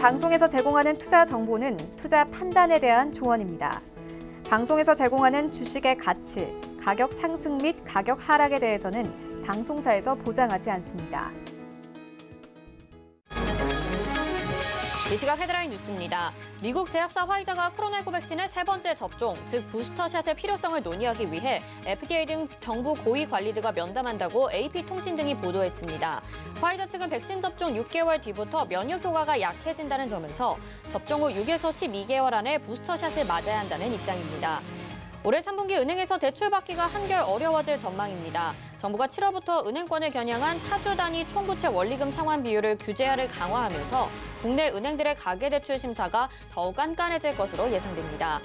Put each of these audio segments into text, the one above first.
방송에서 제공하는 투자 정보는 투자 판단에 대한 조언입니다. 방송에서 제공하는 주식의 가치, 가격 상승 및 가격 하락에 대해서는 방송사에서 보장하지 않습니다. 이 시각 헤드라인 뉴스입니다. 미국 제약사 화이자가 코로나19 백신의 세 번째 접종, 즉 부스터샷의 필요성을 논의하기 위해 FDA 등 정부 고위 관리들과 면담한다고 AP통신 등이 보도했습니다. 화이자 측은 백신 접종 6개월 뒤부터 면역 효과가 약해진다는 점에서 접종 후 6에서 12개월 안에 부스터샷을 맞아야 한다는 입장입니다. 올해 3분기 은행에서 대출받기가 한결 어려워질 전망입니다. 정부가 7월부터 은행권을 겨냥한 차주 단위 총부채 원리금 상환 비율을 규제하를 강화하면서 국내 은행들의 가계대출 심사가 더욱 깐깐해질 것으로 예상됩니다.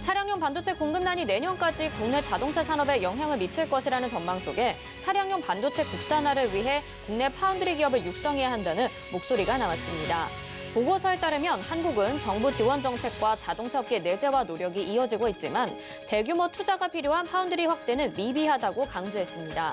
차량용 반도체 공급난이 내년까지 국내 자동차 산업에 영향을 미칠 것이라는 전망 속에 차량용 반도체 국산화를 위해 국내 파운드리 기업을 육성해야 한다는 목소리가 나왔습니다. 보고서에 따르면 한국은 정부 지원 정책과 자동차 업계 내재화 노력이 이어지고 있지만 대규모 투자가 필요한 파운드리 확대는 미비하다고 강조했습니다.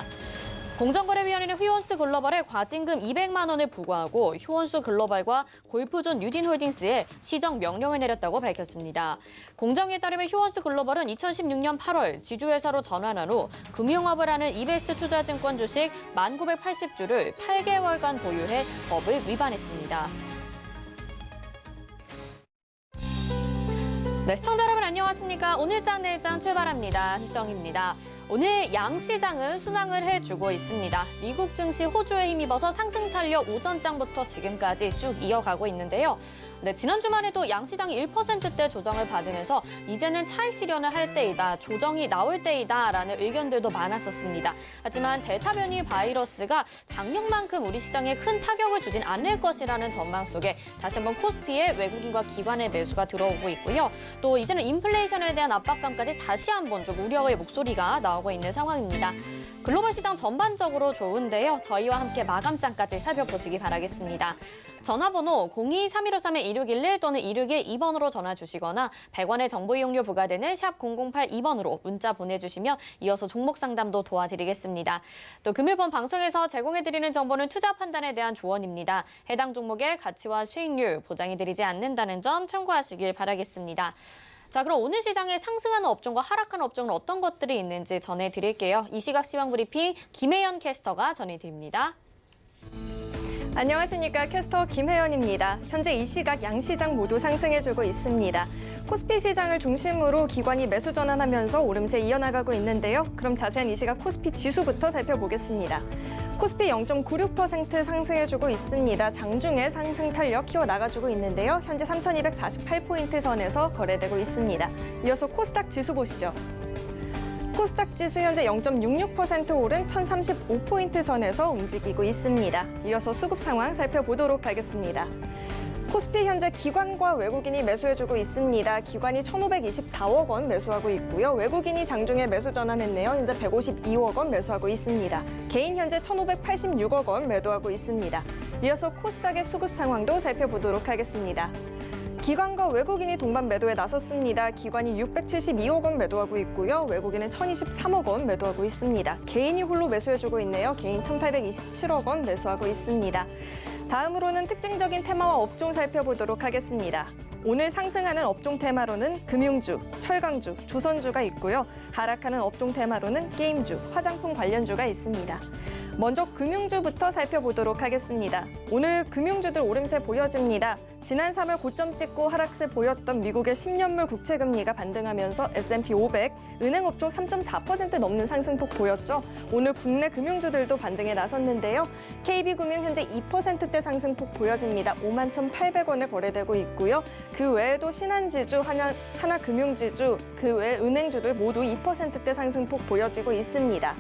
공정거래위원회는 휴원스 글로벌에 과징금 200만 원을 부과하고 휴원스 글로벌과 골프존 뉴딘홀딩스에 시정 명령을 내렸다고 밝혔습니다. 공정위에 따르면 휴원스 글로벌은 2016년 8월 지주회사로 전환한 후 금융업을 하는 이베스트 투자증권 주식 1,980주를 8개월간 보유해 법을 위반했습니다. 네, 시청자 여러분 안녕하십니까? 오늘장 내일장 출발합니다. 시정입니다. 오늘 양시장은 순항을 해주고 있습니다. 미국 증시 호조에 힘입어서 상승 탄력 오전장부터 지금까지 쭉 이어가고 있는데요. 네, 지난 주말에도 양시장이 1%대 조정을 받으면서 이제는 차익 실현을 할 때이다, 조정이 나올 때이다라는 의견들도 많았었습니다. 하지만 델타 변이 바이러스가 작년만큼 우리 시장에 큰 타격을 주진 않을 것이라는 전망 속에 다시 한번 코스피에 외국인과 기관의 매수가 들어오고 있고요. 또 이제는 인플레이션에 대한 압박감까지 다시 한번 좀 우려의 목소리가 나오고 있는 상황입니다. 글로벌 시장 전반적으로 좋은데요. 저희와 함께 마감장까지 살펴보시기 바라겠습니다. 전화번호 02-3153-1611 또는 1612번으로 전화 주시거나 100원의 정보 이용료 부과되는 샵 0082번으로 문자 보내주시면 이어서 종목 상담도 도와드리겠습니다. 또 금일본 방송에서 제공해드리는 정보는 투자 판단에 대한 조언입니다. 해당 종목의 가치와 수익률 보장해드리지 않는다는 점 참고하시길 바라겠습니다. 자, 그럼 오늘 시장에 상승하는 업종과 하락하는 업종은 어떤 것들이 있는지 전해드릴게요. 이 시각 시황 브리핑 김혜연 캐스터가 전해드립니다. 안녕하십니까. 캐스터 김혜연입니다. 현재 이 시각 양시장 모두 상승해주고 있습니다. 코스피 시장을 중심으로 기관이 매수 전환하면서 오름세 이어나가고 있는데요. 그럼 자세한 이 시각 코스피 지수부터 살펴보겠습니다. 코스피 0.96% 상승해주고 있습니다. 장중에 상승 탄력 키워나가주고 있는데요. 현재 3,248포인트 선에서 거래되고 있습니다. 이어서 코스닥 지수 보시죠. 코스닥 지수 현재 0.66% 오른 1,035포인트 선에서 움직이고 있습니다. 이어서 수급 상황 살펴보도록 하겠습니다. 코스피 현재 기관과 외국인이 매수해주고 있습니다. 기관이 1,524억 원 매수하고 있고요. 외국인이 장중에 매수 전환했네요. 현재 152억 원 매수하고 있습니다. 개인 현재 1,586억 원 매도하고 있습니다. 이어서 코스닥의 수급 상황도 살펴보도록 하겠습니다. 기관과 외국인이 동반 매도에 나섰습니다. 기관이 672억 원 매도하고 있고요. 외국인은 1,023억 원 매도하고 있습니다. 개인이 홀로 매수해주고 있네요. 개인 1,827억 원 매수하고 있습니다. 다음으로는 특징적인 테마와 업종 살펴보도록 하겠습니다. 오늘 상승하는 업종 테마로는 금융주, 철강주, 조선주가 있고요. 하락하는 업종 테마로는 게임주, 화장품 관련주가 있습니다. 먼저 금융주부터 살펴보도록 하겠습니다. 오늘 금융주들 오름세 보여집니다. 지난 3월 고점 찍고 하락세 보였던 미국의 10년물 국채금리가 반등하면서 S&P 500, 은행업종 3.4% 넘는 상승폭 보였죠. 오늘 국내 금융주들도 반등에 나섰는데요. KB금융 현재 2%대 상승폭 보여집니다. 51,800원에 거래되고 있고요. 그 외에도 신한지주, 하나금융지주, 그 외 은행주들 모두 2%대 상승폭 보여지고 있습니다.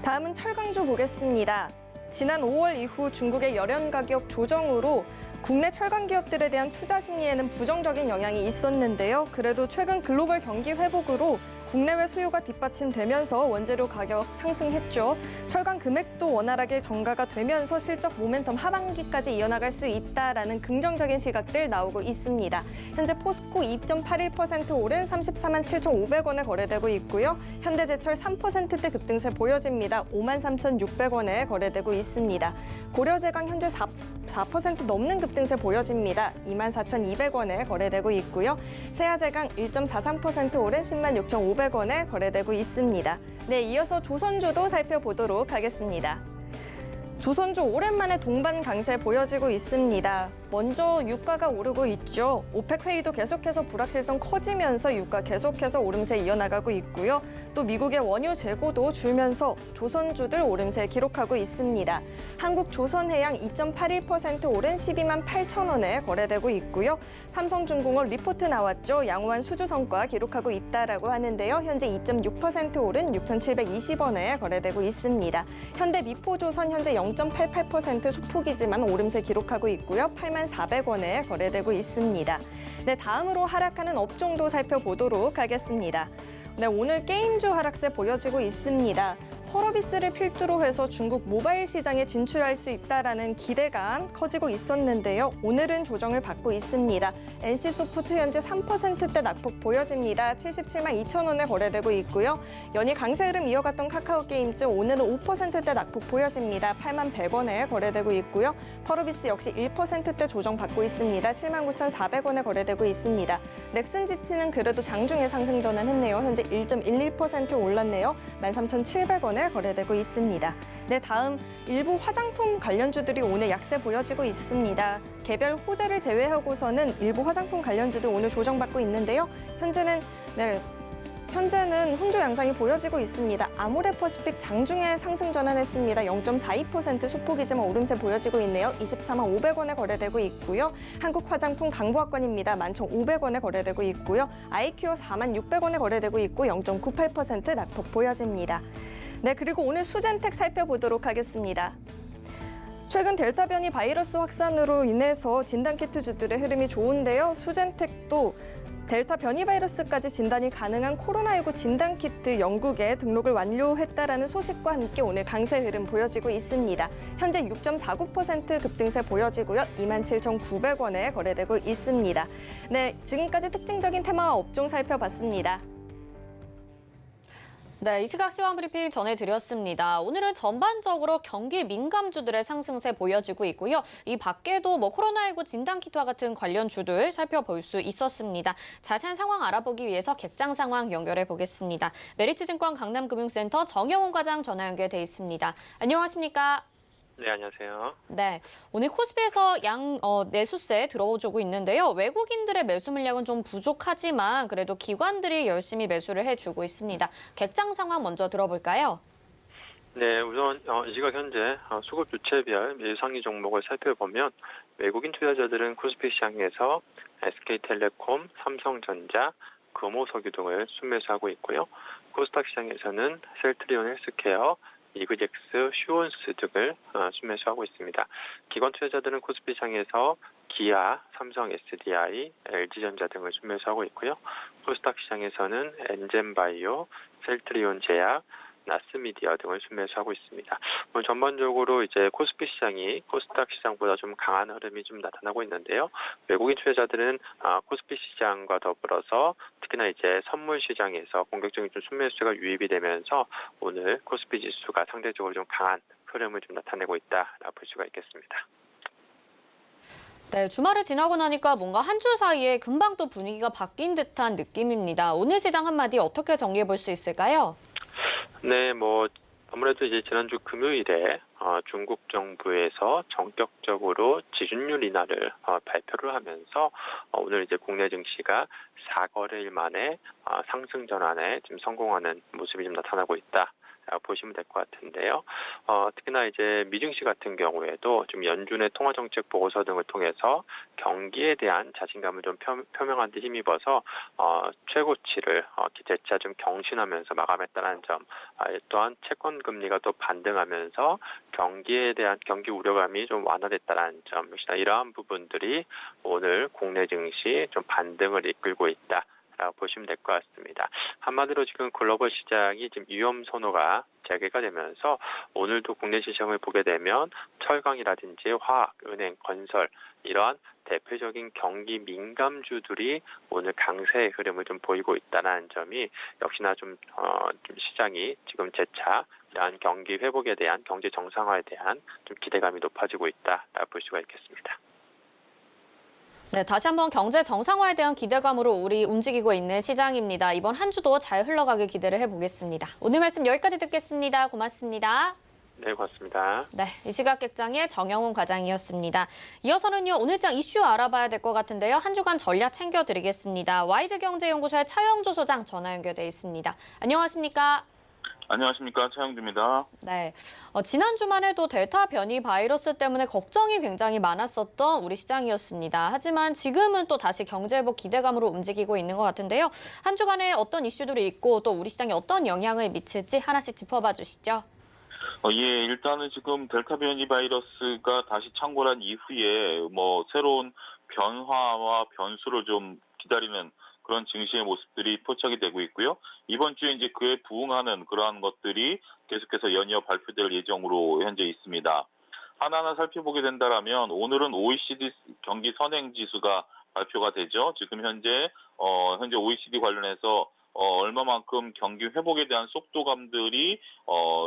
다음은 철강주 보겠습니다. 지난 5월 이후 중국의 열연 가격 조정으로 국내 철강 기업들에 대한 투자 심리에는 부정적인 영향이 있었는데요. 그래도 최근 글로벌 경기 회복으로 국내외 수요가 뒷받침되면서 원재료 가격 상승했죠. 철강 금액도 원활하게 전가가 되면서 실적 모멘텀 하반기까지 이어나갈 수 있다라는 긍정적인 시각들 나오고 있습니다. 현재 포스코 2.81% 오른 34만 7,500원에 거래되고 있고요. 현대제철 3%대 급등세 보여집니다. 53,600원에 거래되고 있습니다. 고려제강 현재 4% 넘는 급등세 보여집니다. 24,200원에 거래되고 있고요. 세아제강 1.43% 오른 106,500원에 거래되고 있습니다. 네, 이어서 조선주도 살펴보도록 하겠습니다. 조선주 오랜만에 동반 강세 보여지고 있습니다. 먼저 유가가 오르고 있죠. 오펙 회의도 계속해서 불확실성 커지면서 유가 계속해서 오름세 이어나가고 있고요. 또 미국의 원유 재고도 줄면서 조선주들 오름세 기록하고 있습니다. 한국 조선해양 2.81% 오른 12만 8천 원에 거래되고 있고요. 삼성중공업 리포트 나왔죠. 양호한 수주 성과 기록하고 있다라고 하는데요. 현재 2.6% 오른 6,720원에 거래되고 있습니다. 현대미포조선 현재 0.88% 소폭이지만 오름세 기록하고 있고요. 84,400원에 거래되고 있습니다. 네, 다음으로 하락하는 업종도 살펴보도록 하겠습니다. 네, 오늘 게임주 하락세 보여지고 있습니다. 펄어비스를 필두로 해서 중국 모바일 시장에 진출할 수 있다라는 기대가 커지고 있었는데요. 오늘은 조정을 받고 있습니다. NC소프트 현재 3%대 낙폭 보여집니다. 77만 2천 원에 거래되고 있고요. 연일 강세 흐름 이어갔던 카카오게임즈 오늘은 5%대 낙폭 보여집니다. 8만 100원에 거래되고 있고요. 펄어비스 역시 1%대 조정 받고 있습니다. 7만 9,400원에 거래되고 있습니다. 넥슨지티는 그래도 장중에 상승 전환했네요. 현재 1.11% 올랐네요. 13,700원에 거래되고 있습니다. 네, 다음 일부 화장품 관련주들이 오늘 약세 보여지고 있습니다. 개별 호재를 제외하고서는 일부 화장품 관련주들 오늘 조정받고 있는데요. 현재는 혼조 양상이 보여지고 있습니다. 아모레퍼시픽 장중에 상승 전환했습니다. 0.42% 소폭이지만 오름세 보여지고 있네요. 24만 500원에 거래되고 있고요. 한국화장품 강부학권입니다. 11,500원에 거래되고 있고요. 아이큐어 4만 600원에 거래되고 있고 0.98% 낙폭 보여집니다. 네, 그리고 오늘 수젠텍 살펴보도록 하겠습니다. 최근 델타 변이 바이러스 확산으로 인해서 진단키트주들의 흐름이 좋은데요. 수젠텍도 델타 변이 바이러스까지 진단이 가능한 코로나19 진단키트 영국에 등록을 완료했다라는 소식과 함께 오늘 강세 흐름 보여지고 있습니다. 현재 6.49% 급등세 보여지고요. 27,900원에 거래되고 있습니다. 네, 지금까지 특징적인 테마와 업종 살펴봤습니다. 네, 이 시각 시황 브리핑 전해드렸습니다. 오늘은 전반적으로 경기 민감주들의 상승세 보여지고 있고요. 이 밖에도 코로나19 진단키트와 같은 관련주들 살펴볼 수 있었습니다. 자세한 상황 알아보기 위해서 객장 상황 연결해 보겠습니다. 메리츠증권 강남금융센터 정영훈 과장 전화 연결돼 있습니다. 안녕하십니까? 네, 안녕하세요. 네, 오늘 코스피에서 매수세 들어오고 있는데요. 외국인들의 매수 물량은 좀 부족하지만 그래도 기관들이 열심히 매수를 해주고 있습니다. 객장 상황 먼저 들어볼까요? 네, 우선 이 시각 현재 수급 주체별 매수 상위 종목을 살펴보면 외국인 투자자들은 코스피 시장에서 SK텔레콤, 삼성전자, 금호석유 등을 순매수하고 있고요. 코스닥 시장에서는 셀트리온 헬스케어, 이그젝스, 슈온스 등을 순매수하고 있습니다. 기관 투자자들은 코스피 시장에서 기아, 삼성 SDI, LG전자 등을 순매수하고 있고요. 코스닥 시장에서는 엔젠바이오, 셀트리온 제약, 나스미디어 등을 순매수하고 있습니다. 오늘 전반적으로 이제 코스피 시장이 코스닥 시장보다 좀 강한 흐름이 좀 나타나고 있는데요. 외국인 투자자들은 코스피 시장과 더불어서 특히나 이제 선물 시장에서 공격적인 좀 순매수가 유입이 되면서 오늘 코스피 지수가 상대적으로 좀 강한 흐름을 좀 나타내고 있다라고 볼 수가 있겠습니다. 네, 주말을 지나고 나니까 뭔가 한 주 사이에 금방 또 분위기가 바뀐 듯한 느낌입니다. 오늘 시장 한마디 어떻게 정리해 볼 수 있을까요? 네, 아무래도 이제 지난주 금요일에 중국 정부에서 전격적으로 지준율 인하를 발표를 하면서 오늘 이제 국내 증시가 4거래일 만에 상승 전환에 지금 성공하는 모습이 좀 나타나고 있다. 보시면 될 것 같은데요. 특히나 이제 미증시 같은 경우에도 좀 연준의 통화정책 보고서 등을 통해서 경기에 대한 자신감을 좀 표명한 데 힘입어서 최고치를 재차 좀 경신하면서 마감했다는 점, 또한 채권 금리가 또 반등하면서 경기에 대한 경기 우려감이 좀 완화됐다는 점, 역시나 이러한 부분들이 오늘 국내 증시 좀 반등을 이끌고 있다. 있다라고 보시면 될 것 같습니다. 한마디로 지금 글로벌 시장이 지금 위험 선호가 재개가 되면서 오늘도 국내 시장을 보게 되면 철강이라든지 화학, 은행, 건설 이러한 대표적인 경기 민감주들이 오늘 강세의 흐름을 좀 보이고 있다는 점이 역시나 좀 시장이 지금 재차 이러한 경기 회복에 대한 경제 정상화에 대한 좀 기대감이 높아지고 있다라고 볼 수가 있겠습니다. 네, 다시 한번 경제 정상화에 대한 기대감으로 우리 움직이고 있는 시장입니다. 이번 한 주도 잘 흘러가길 기대를 해보겠습니다. 오늘 말씀 여기까지 듣겠습니다. 고맙습니다. 네, 고맙습니다. 네, 이 시각 객장의 정영훈 과장이었습니다. 이어서는요, 오늘장 이슈 알아봐야 될 것 같은데요. 한 주간 전략 챙겨드리겠습니다. 와이즈경제연구소의 차영조 소장 전화 연결돼 있습니다. 안녕하십니까? 안녕하십니까, 차영주입니다. 네, 지난 주만 해도 델타 변이 바이러스 때문에 걱정이 굉장히 많았었던 우리 시장이었습니다. 하지만 지금은 또 다시 경제 회복 기대감으로 움직이고 있는 것 같은데요. 한 주간에 어떤 이슈들이 있고 또 우리 시장에 어떤 영향을 미칠지 하나씩 짚어봐 주시죠. 예, 일단은 지금 델타 변이 바이러스가 다시 창궐한 이후에 새로운 변화와 변수를 좀 기다리는 그런 증시의 모습들이 포착이 되고 있고요. 이번 주에 이제 그에 부응하는 그러한 것들이 계속해서 연이어 발표될 예정으로 현재 있습니다. 하나하나 살펴보게 된다면 오늘은 OECD 경기 선행 지수가 발표가 되죠. 지금 현재 OECD 관련해서 얼마만큼 경기 회복에 대한 속도감들이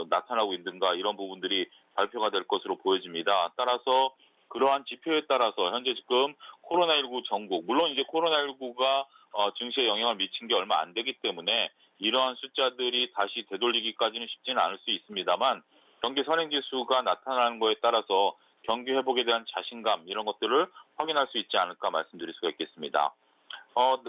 나타나고 있는가 이런 부분들이 발표가 될 것으로 보여집니다. 따라서 그러한 지표에 따라서 현재 지금 코로나19 전국, 물론 이제 코로나19가 증시에 영향을 미친 게 얼마 안 되기 때문에 이러한 숫자들이 다시 되돌리기까지는 쉽지는 않을 수 있습니다만 경기 선행지수가 나타나는 거에 따라서 경기 회복에 대한 자신감 이런 것들을 확인할 수 있지 않을까 말씀드릴 수가 있겠습니다.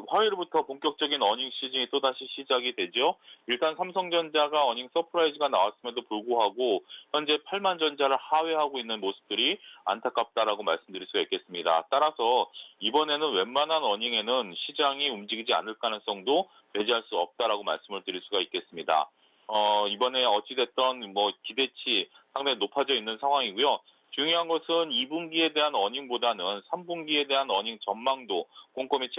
화요일부터 본격적인 어닝 시즌이 또다시 시작이 되죠. 일단 삼성전자가 어닝 서프라이즈가 나왔음에도 불구하고 현재 8만 전자를 하회하고 있는 모습들이 안타깝다라고 말씀드릴 수가 있겠습니다. 따라서 이번에는 웬만한 어닝에는 시장이 움직이지 않을 가능성도 배제할 수 없다라고 말씀을 드릴 수가 있겠습니다. 이번에 어찌됐던 기대치 상당히 높아져 있는 상황이고요. 중요한 것은 2분기에 대한 어닝보다는 3분기에 대한 어닝 전망도 꼼꼼히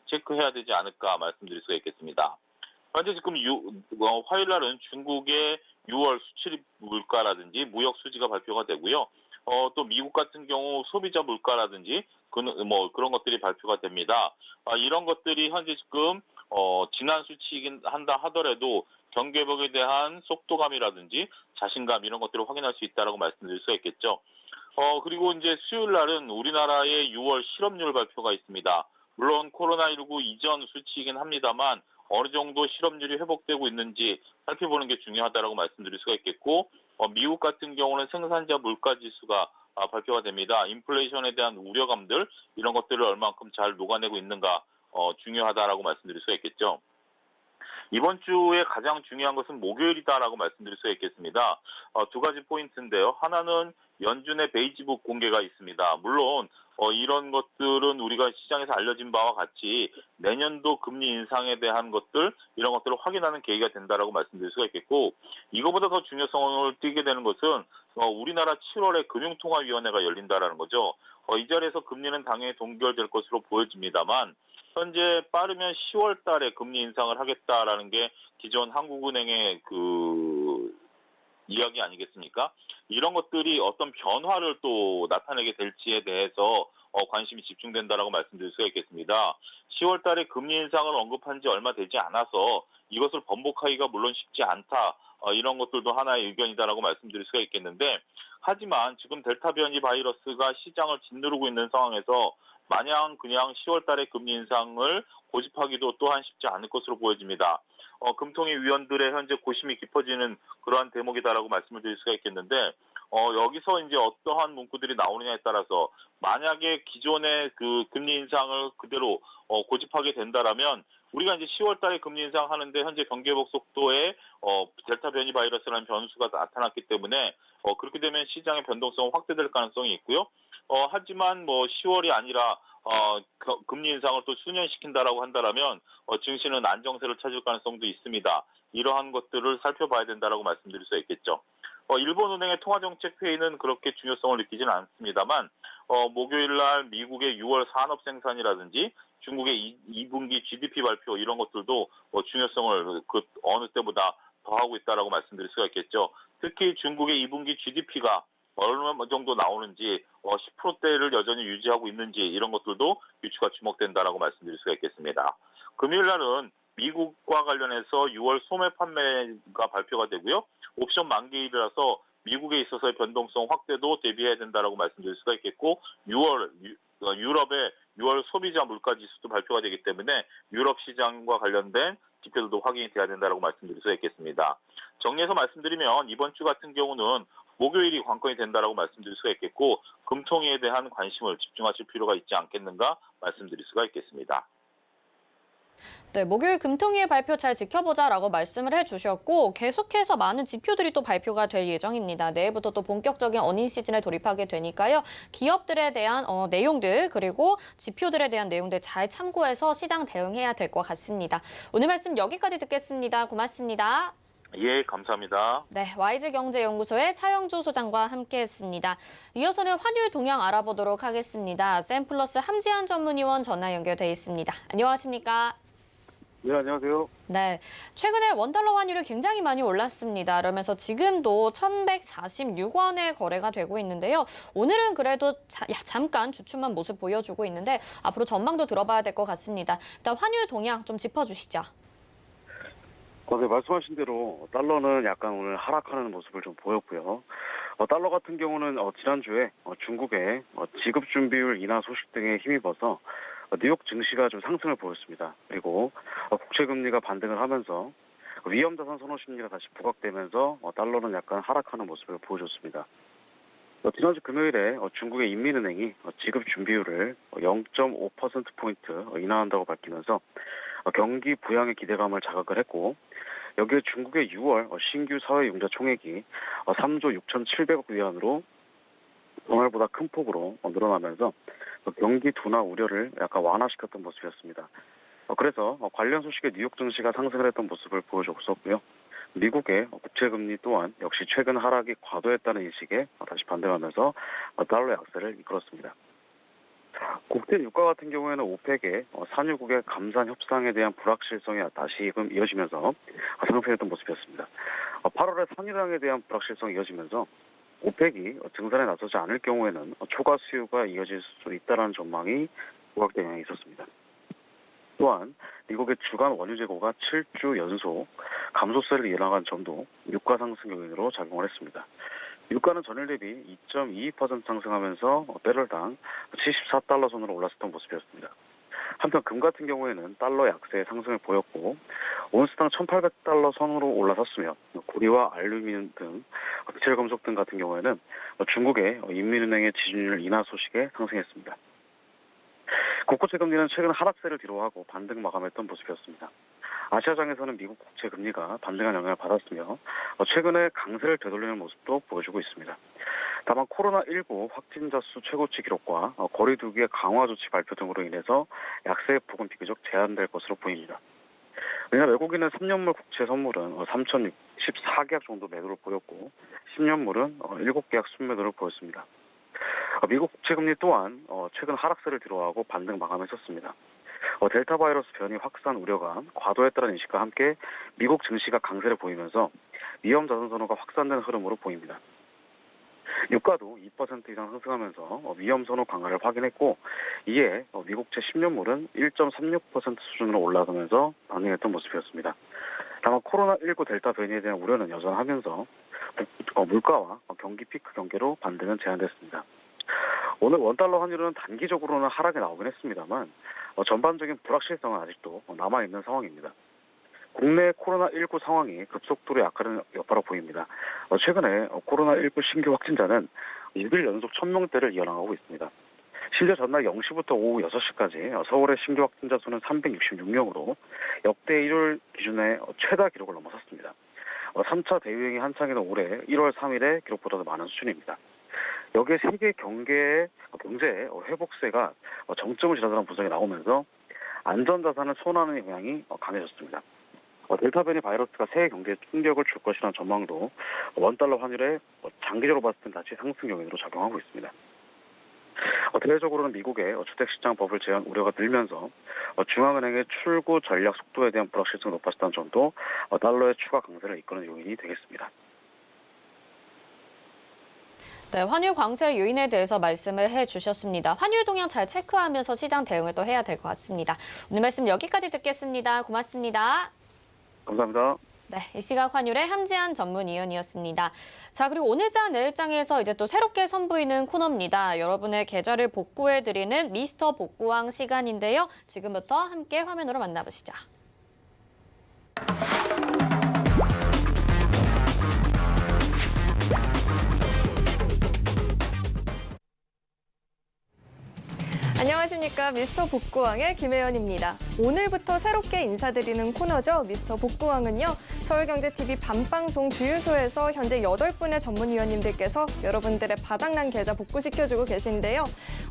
체크해야 되지 않을까 말씀드릴 수가 있겠습니다. 현재 지금 화요일 날은 중국의 6월 수출 물가라든지 무역 수지가 발표가 되고요. 또 미국 같은 경우 소비자 물가라든지 그런 것들이 발표가 됩니다. 이런 것들이 현재 지금 지난 수치이긴 한다 하더라도 경기 회복에 대한 속도감이라든지 자신감 이런 것들을 확인할 수 있다라고 말씀드릴 수가 있겠죠. 그리고 이제 수요일 날은 우리나라의 6월 실업률 발표가 있습니다. 물론 코로나19 이전 수치이긴 합니다만 어느 정도 실업률이 회복되고 있는지 살펴보는 게 중요하다라고 말씀드릴 수가 있겠고, 미국 같은 경우는 생산자 물가 지수가 발표가 됩니다. 인플레이션에 대한 우려감들 이런 것들을 얼마만큼 잘 녹아내고 있는가 중요하다라고 말씀드릴 수가 있겠죠. 이번 주에 가장 중요한 것은 목요일이다라고 말씀드릴 수가 있겠습니다. 두 가지 포인트인데요. 하나는 연준의 베이지북 공개가 있습니다. 물론 이런 것들은 우리가 시장에서 알려진 바와 같이 내년도 금리 인상에 대한 것들 이런 것들을 확인하는 계기가 된다라고 말씀드릴 수가 있겠고, 이거보다 더 중요성을 띠게 되는 것은 우리나라 7월에 금융통화위원회가 열린다라는 거죠. 이 자리에서 금리는 당연히 동결될 것으로 보여집니다만 현재 빠르면 10월 달에 금리 인상을 하겠다라는 게 기존 한국은행의 이야기 아니겠습니까? 이런 것들이 어떤 변화를 또 나타내게 될지에 대해서 관심이 집중된다라고 말씀드릴 수가 있겠습니다. 10월 달에 금리 인상을 언급한 지 얼마 되지 않아서 이것을 번복하기가 물론 쉽지 않다. 이런 것들도 하나의 의견이다라고 말씀드릴 수가 있겠는데, 하지만 지금 델타 변이 바이러스가 시장을 짓누르고 있는 상황에서 마냥 그냥 10월 달에 금리 인상을 고집하기도 또한 쉽지 않을 것으로 보여집니다. 금통위 위원들의 현재 고심이 깊어지는 그러한 대목이다라고 말씀을 드릴 수가 있겠는데, 여기서 이제 어떠한 문구들이 나오느냐에 따라서 만약에 기존의 그 금리 인상을 그대로 고집하게 된다라면 우리가 이제 10월 달에 금리 인상하는데 현재 경기 회복 속도에 델타 변이 바이러스라는 변수가 나타났기 때문에 그렇게 되면 시장의 변동성은 확대될 가능성이 있고요. 하지만 10월이 아니라 금리 인상을 또 수년시킨다라고 한다라면 증시는 안정세를 찾을 가능성도 있습니다. 이러한 것들을 살펴봐야 된다라고 말씀드릴 수 있겠죠. 일본은행의 통화정책회의는 그렇게 중요성을 느끼지는 않습니다만 목요일 날 미국의 6월 산업 생산이라든지 중국의 2분기 GDP 발표 이런 것들도 중요성을 그 어느 때보다 더하고 있다라고 말씀드릴 수가 있겠죠. 특히 중국의 2분기 GDP가 얼마 정도 나오는지 10%대를 여전히 유지하고 있는지 이런 것들도 유추가 주목된다라고 말씀드릴 수가 있겠습니다. 금요일 날은 미국과 관련해서 6월 소매 판매가 발표가 되고요. 옵션 만기일이라서 미국에 있어서의 변동성 확대도 대비해야 된다라고 말씀드릴 수가 있겠고 유럽의 6월 소비자 물가 지수도 발표가 되기 때문에 유럽 시장과 관련된 지표들도 확인이 돼야 된다라고 말씀드릴 수가 있겠습니다. 정리해서 말씀드리면 이번 주 같은 경우는 목요일이 관건이 된다라고 말씀드릴 수가 있겠고 금통위에 대한 관심을 집중하실 필요가 있지 않겠는가 말씀드릴 수가 있겠습니다. 네, 목요일 금통위의 발표 잘 지켜보자라고 말씀을 해주셨고 계속해서 많은 지표들이 또 발표가 될 예정입니다. 내일부터 또 본격적인 어닝 시즌에 돌입하게 되니까요. 기업들에 대한 내용들 그리고 지표들에 대한 내용들 잘 참고해서 시장 대응해야 될 것 같습니다. 오늘 말씀 여기까지 듣겠습니다. 고맙습니다. 예, 감사합니다. 네, YG경제연구소의 차영주 소장과 함께했습니다. 이어서는 환율 동향 알아보도록 하겠습니다. 샘플러스 함지한 전문위원 전화 연결돼 있습니다. 안녕하십니까? 네, 안녕하세요. 네, 최근에 원달러 환율이 굉장히 많이 올랐습니다. 그러면서 지금도 1,146원에 거래가 되고 있는데요. 오늘은 그래도 잠깐 주춤한 모습 보여주고 있는데 앞으로 전망도 들어봐야 될 것 같습니다. 일단 환율 동향 좀 짚어주시죠. 네, 말씀하신 대로 달러는 약간 오늘 하락하는 모습을 좀 보였고요. 달러 같은 경우는 지난주에 중국의 지급 준비율 인하 소식 등에 힘입어서 뉴욕 증시가 좀 상승을 보였습니다. 그리고 국채금리가 반등을 하면서 위험자산 선호 심리가 다시 부각되면서 달러는 약간 하락하는 모습을 보여줬습니다. 지난주 금요일에 중국의 인민은행이 지급 준비율을 0.5%포인트 인하한다고 밝히면서 경기 부양의 기대감을 자극을 했고 여기에 중국의 6월 신규 사회융자 총액이 3조 6,700억 위안으로 전월보다 큰 폭으로 늘어나면서 경기 둔화 우려를 약간 완화시켰던 모습이었습니다. 그래서 관련 소식에 뉴욕 증시가 상승을 했던 모습을 보여줬었고요. 미국의 국채금리 또한 역시 최근 하락이 과도했다는 인식에 다시 반등하면서 달러 약세를 이끌었습니다. 국제 유가 같은 경우에는 오펙의 산유국의 감산 협상에 대한 불확실성이 다시금 이어지면서 상승했던 모습이었습니다. 8월에 산유량에 대한 불확실성이 이어지면서 오펙이 증산에 나서지 않을 경우에는 초과 수요가 이어질 수 있다는 전망이 부각된 영향이 있었습니다. 또한 미국의 주간 원유 재고가 7주 연속 감소세를 이어나간 점도 유가 상승 요인으로 작용을 했습니다. 유가는 전일 대비 2.22% 상승하면서 배럴당 74달러 선으로 올랐었던 모습이었습니다. 한편 금 같은 경우에는 달러 약세의 상승을 보였고 온스당 1,800달러 선으로 올라섰으며 구리와 알루미늄 등 비철 금속 등 같은 경우에는 중국의 인민은행의 지준율 인하 소식에 상승했습니다. 국고채 금리는 최근 하락세를 뒤로하고 반등 마감했던 모습이었습니다. 아시아장에서는 미국 국채 금리가 반등한 영향을 받았으며 최근에 강세를 되돌리는 모습도 보여주고 있습니다. 다만 코로나19 확진자 수 최고치 기록과 거리 두기의 강화 조치 발표 등으로 인해서 약세의 폭은 비교적 제한될 것으로 보입니다. 왜냐하면 외국인은 3년물 국채 선물은 3,014계약 정도 매도를 보였고 10년물은 7계약 순매도를 보였습니다. 미국 국채금리 또한 최근 하락세를 뒤로하고 반등 마감했었습니다. 델타 바이러스 변이 확산 우려가 과도했다는 인식과 함께 미국 증시가 강세를 보이면서 위험 자산 선호가 확산된 흐름으로 보입니다. 유가도 2% 이상 상승하면서 위험 선호 강화를 확인했고 이에 미국채 10년물은 1.36% 수준으로 올라가면서 반등했던 모습이었습니다. 다만 코로나19 델타 변이에 대한 우려는 여전하면서 물가와 경기 피크 경계로 반등은 제한됐습니다. 오늘 원달러 환율은 단기적으로는 하락이 나오긴 했습니다만 전반적인 불확실성은 아직도 남아있는 상황입니다. 국내 코로나19 상황이 급속도로 약화하는 여파로 보입니다. 최근에 코로나19 신규 확진자는 6일 연속 1,000명대를 이어나가고 있습니다. 심지어 전날 0시부터 오후 6시까지 서울의 신규 확진자 수는 366명으로 역대 일요일 기준의 최다 기록을 넘어섰습니다. 3차 대유행이 한창이던 올해 1월 3일의 기록보다도 많은 수준입니다. 여기에 세계 경제의 회복세가 정점을 지나서는 분석이 나오면서 안전자산을 선호하는 영향이 강해졌습니다. 델타 변이 바이러스가 세계 경제에 충격을 줄 것이라는 전망도 원달러 환율에 장기적으로 봤을 땐 다시 상승 요인으로 작용하고 있습니다. 대외적으로는 미국의 주택시장 버블 재현 우려가 늘면서 중앙은행의 출구 전략 속도에 대한 불확실성이 높아졌다는 점도 달러의 추가 강세를 이끄는 요인이 되겠습니다. 네, 환율 강세 요인에 대해서 말씀을 해주셨습니다. 환율 동향 잘 체크하면서 시장 대응을 또 해야 될 것 같습니다. 오늘 말씀 여기까지 듣겠습니다. 고맙습니다. 감사합니다. 네, 이 시각 환율의 함지한 전문위원이었습니다. 자, 그리고 오늘장 내일장에서 이제 또 새롭게 선보이는 코너입니다. 여러분의 계좌를 복구해드리는 미스터 복구왕 시간인데요. 지금부터 함께 화면으로 만나보시죠. 안녕하십니까. 미스터 복구왕의 김혜연입니다. 오늘부터 새롭게 인사드리는 코너죠. 미스터 복구왕은요. 서울경제TV 밤방송 주유소에서 현재 8분의 전문위원님들께서 여러분들의 바닥난 계좌 복구시켜주고 계신데요.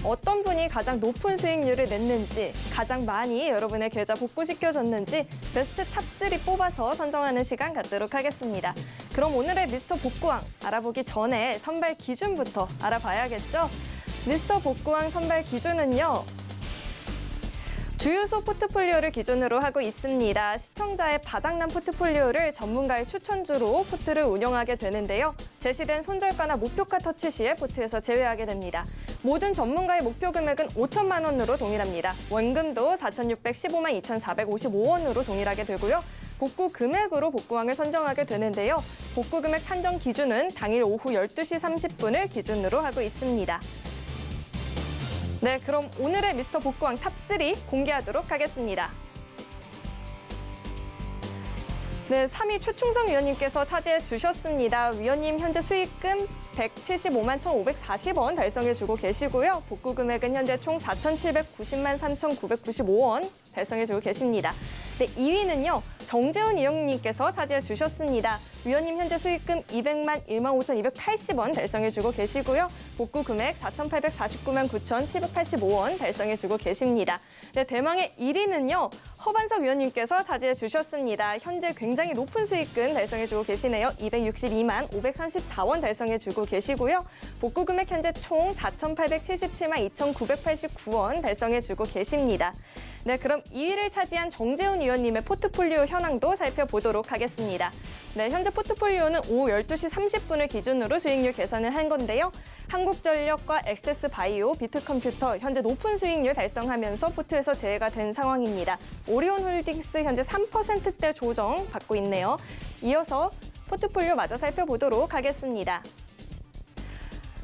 어떤 분이 가장 높은 수익률을 냈는지, 가장 많이 여러분의 계좌 복구시켜줬는지 베스트 탑3 뽑아서 선정하는 시간 갖도록 하겠습니다. 그럼 오늘의 미스터 복구왕 알아보기 전에 선발 기준부터 알아봐야겠죠? 미스터 복구왕 선발 기준은요. 주유소 포트폴리오를 기준으로 하고 있습니다. 시청자의 바닥난 포트폴리오를 전문가의 추천주로 포트를 운영하게 되는데요. 제시된 손절가나 목표가 터치 시에 포트에서 제외하게 됩니다. 모든 전문가의 목표 금액은 5천만 원으로 동일합니다. 원금도 4,615만 2,455원으로 동일하게 되고요. 복구 금액으로 복구왕을 선정하게 되는데요. 복구 금액 산정 기준은 당일 오후 12시 30분을 기준으로 하고 있습니다. 네, 그럼 오늘의 미스터 복구왕 탑3 공개하도록 하겠습니다. 네, 3위 최충성 위원님께서 차지해 주셨습니다. 위원님 현재 수익금 175만 1,540원 달성해주고 계시고요. 복구 금액은 현재 총 4,790만 3,995원 달성해주고 계십니다. 네, 2위는요. 정재훈 위원님께서 차지해 주셨습니다. 위원님 현재 수익금 200만 1만 5,280원 달성해주고 계시고요. 복구 금액 4,849만 9,785원 달성해주고 계십니다. 네, 대망의 1위는요. 허반석 위원님께서 차지해 주셨습니다. 현재 굉장히 높은 수익금 달성해주고 계시네요. 262만 534원 달성해주고 계시고요. 복구 금액 현재 총 4,877만 2,989원 달성해주고 계십니다. 네, 그럼 2위를 차지한 정재훈 위원님의 포트폴리오 현황도 살펴보도록 하겠습니다. 네, 현재 포트폴리오는 오후 12시 30분을 기준으로 수익률 계산을 한 건데요. 한국전력과 엑세스바이오, 비트컴퓨터 현재 높은 수익률 달성하면서 포트에서 제외가 된 상황입니다. 오리온홀딩스 현재 3%대 조정 받고 있네요. 이어서 포트폴리오 마저 살펴보도록 하겠습니다.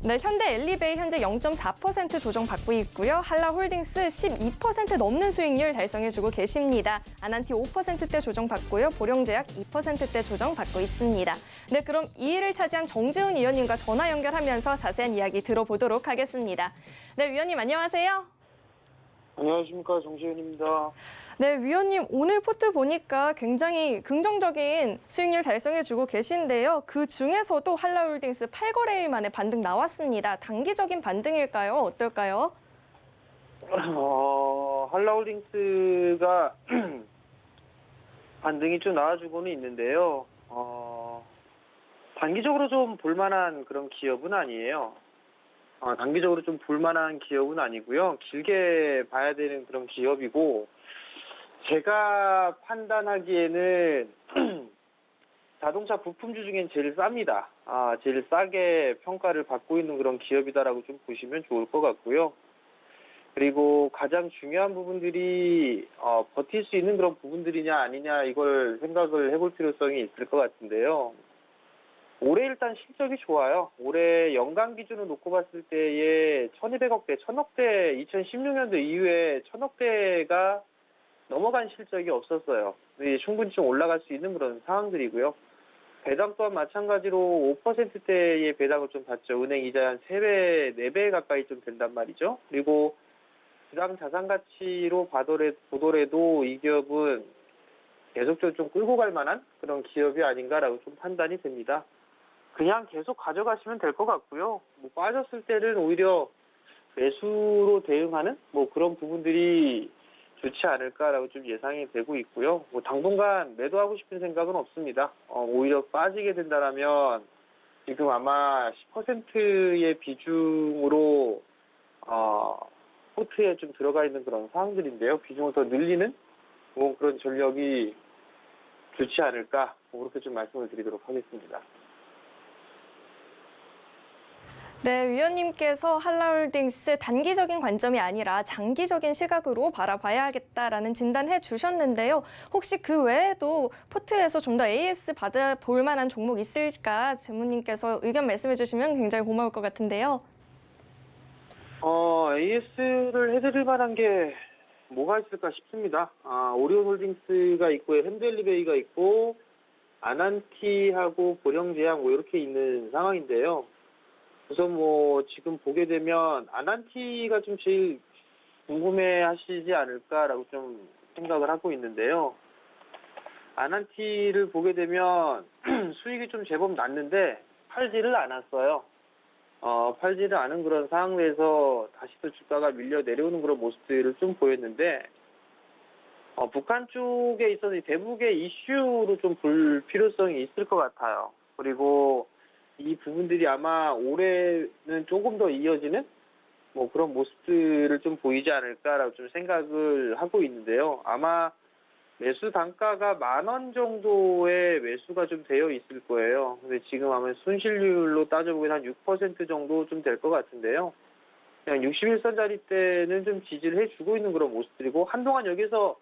네, 현대 엘리베이 현재 0.4% 조정받고 있고요. 한라홀딩스 12% 넘는 수익률 달성해주고 계십니다. 아난티 5%대 조정받고요. 보령제약 2%대 조정받고 있습니다. 네, 그럼 2위를 차지한 정재훈 위원님과 전화 연결하면서 자세한 이야기 들어보도록 하겠습니다. 네, 위원님 안녕하세요. 안녕하십니까, 정재훈입니다. 네, 위원님 오늘 포트 보니까 굉장히 긍정적인 수익률 달성해주고 계신데요. 그 중에서도 한라홀딩스 8거래일 만에 반등 나왔습니다. 단기적인 반등일까요? 어떨까요? 한라홀딩스가 반등이 좀 나와주고는 있는데요. 단기적으로 좀 볼만한 그런 기업은 아니에요. 단기적으로 좀 볼만한 기업은 아니고요. 길게 봐야 되는 그런 기업이고, 제가 판단하기에는 자동차 부품주 중엔 제일 쌉니다. 제일 싸게 평가를 받고 있는 그런 기업이다라고 좀 보시면 좋을 것 같고요. 그리고 가장 중요한 부분들이 버틸 수 있는 그런 부분들이냐 아니냐 이걸 생각을 해볼 필요성이 있을 것 같은데요. 올해 일단 실적이 좋아요. 올해 연간 기준으로 놓고 봤을 때에 1,200억대, 1,000억대 2016년도 이후에 1,000억대가 넘어간 실적이 없었어요. 충분히 좀 올라갈 수 있는 그런 상황들이고요. 배당 또한 마찬가지로 5%대의 배당을 좀 받죠. 은행 이자 한 3배, 4배 가까이 좀 된단 말이죠. 그리고 주당 자산 가치로 보더라도 이 기업은 계속적으로 좀 끌고 갈 만한 그런 기업이 아닌가라고 좀 판단이 됩니다. 그냥 계속 가져가시면 될 것 같고요. 빠졌을 때는 오히려 매수로 대응하는 그런 부분들이 좋지 않을까라고 좀 예상이 되고 있고요. 뭐 당분간 매도하고 싶은 생각은 없습니다. 오히려 빠지게 된다라면 지금 아마 10%의 비중으로 포트에 좀 들어가 있는 그런 상황들인데요. 비중을 더 늘리는 뭐 그런 전력이 좋지 않을까, 뭐 그렇게 좀 말씀을 드리도록 하겠습니다. 네, 위원님께서 한라홀딩스 단기적인 관점이 아니라 장기적인 시각으로 바라봐야겠다라는 진단해 주셨는데요. 혹시 그 외에도 포트에서 좀 더 AS 받아볼 만한 종목 있을까 전무님께서 의견 말씀해 주시면 굉장히 고마울 것 같은데요. AS를 해드릴 만한 게 뭐가 있을까 싶습니다. 오리온홀딩스가 있고 현대일리베이가 있고 아난티하고 보령제약 뭐 이렇게 있는 상황인데요. 우선 뭐 지금 보게 되면 아난티가 좀 제일 궁금해하시지 않을까라고 좀 생각을 하고 있는데요. 아난티를 보게 되면 수익이 좀 제법 났는데 팔지를 않았어요. 팔지를 않은 그런 상황에서 다시 또 주가가 밀려 내려오는 그런 모습들을 좀 보였는데 북한 쪽에 있어서 대북의 이슈로 좀 볼 필요성이 있을 것 같아요. 그리고 이 부분들이 아마 올해는 조금 더 이어지는 뭐 그런 모습들을 좀 보이지 않을까라고 좀 생각을 하고 있는데요. 아마 매수 단가가 10,000원 정도의 매수가 좀 되어 있을 거예요. 근데 지금 아마 손실률로 따져보면 한 6% 정도 좀 될 것 같은데요. 그냥 61선짜리 때는 좀 지지를 해주고 있는 그런 모습들이고, 한동안 여기서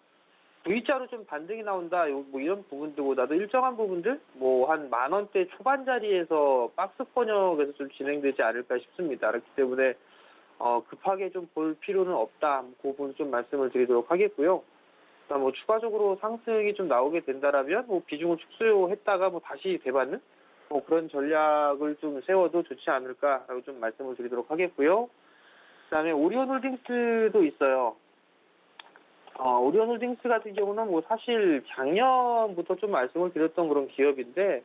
V자로 좀 반등이 나온다, 뭐 이런 부분들보다도 일정한 부분들, 뭐 한 10,000원대 초반 자리에서 박스 번역에서 좀 진행되지 않을까 싶습니다. 그렇기 때문에 급하게 좀 볼 필요는 없다, 그 부분 좀 말씀을 드리도록 하겠고요. 뭐 추가적으로 상승이 좀 나오게 된다라면 뭐 비중을 축소했다가 뭐 다시 되받는 뭐 그런 전략을 좀 세워도 좋지 않을까라고 좀 말씀을 드리도록 하겠고요. 그다음에 오리온홀딩스도 있어요. 오리온홀딩스 같은 경우는 뭐 사실 작년부터 좀 말씀을 드렸던 그런 기업인데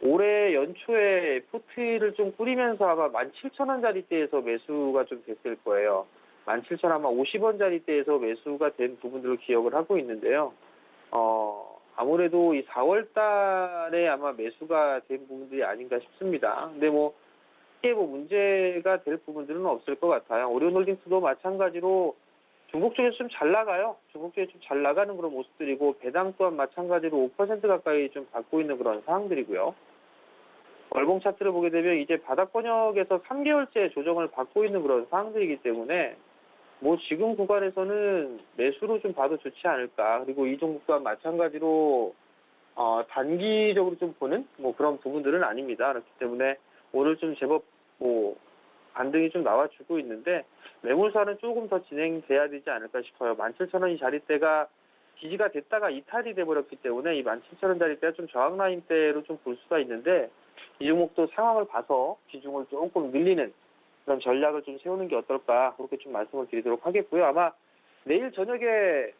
올해 연초에 포트를 좀 꾸리면서 아마 17,000원짜리대에서 매수가 좀 됐을 거예요. 17,000원 아마 50원짜리대에서 매수가 된 부분들을 기억을 하고 있는데요. 아무래도 이 4월 달에 아마 매수가 된 부분들이 아닌가 싶습니다. 근데 뭐 크게 뭐 문제가 될 부분들은 없을 것 같아요. 오리온홀딩스도 마찬가지로 중국 쪽에서 좀 잘 나가요. 중국 쪽에 좀 잘 나가는 그런 모습들이고, 배당 또한 마찬가지로 5% 가까이 좀 받고 있는 그런 상황들이고요. 월봉 차트를 보게 되면 이제 바닥 번역에서 3개월째 조정을 받고 있는 그런 상황들이기 때문에 뭐 지금 구간에서는 매수로 좀 봐도 좋지 않을까. 그리고 이 종목과 마찬가지로 단기적으로 좀 보는 뭐 그런 부분들은 아닙니다. 그렇기 때문에 오늘 좀 제법 뭐 반등이 좀 나와주고 있는데 매물사는 조금 더 진행돼야 되지 않을까 싶어요. 17,000원이 자리대가 지지가 됐다가 이탈이 돼버렸기 때문에 이 17,000원 자리대가 좀 저항 라인대로 좀 볼 수가 있는데, 이 종목도 상황을 봐서 비중을 조금 늘리는 그런 전략을 좀 세우는 게 어떨까, 그렇게 좀 말씀을 드리도록 하겠고요. 아마 내일 저녁에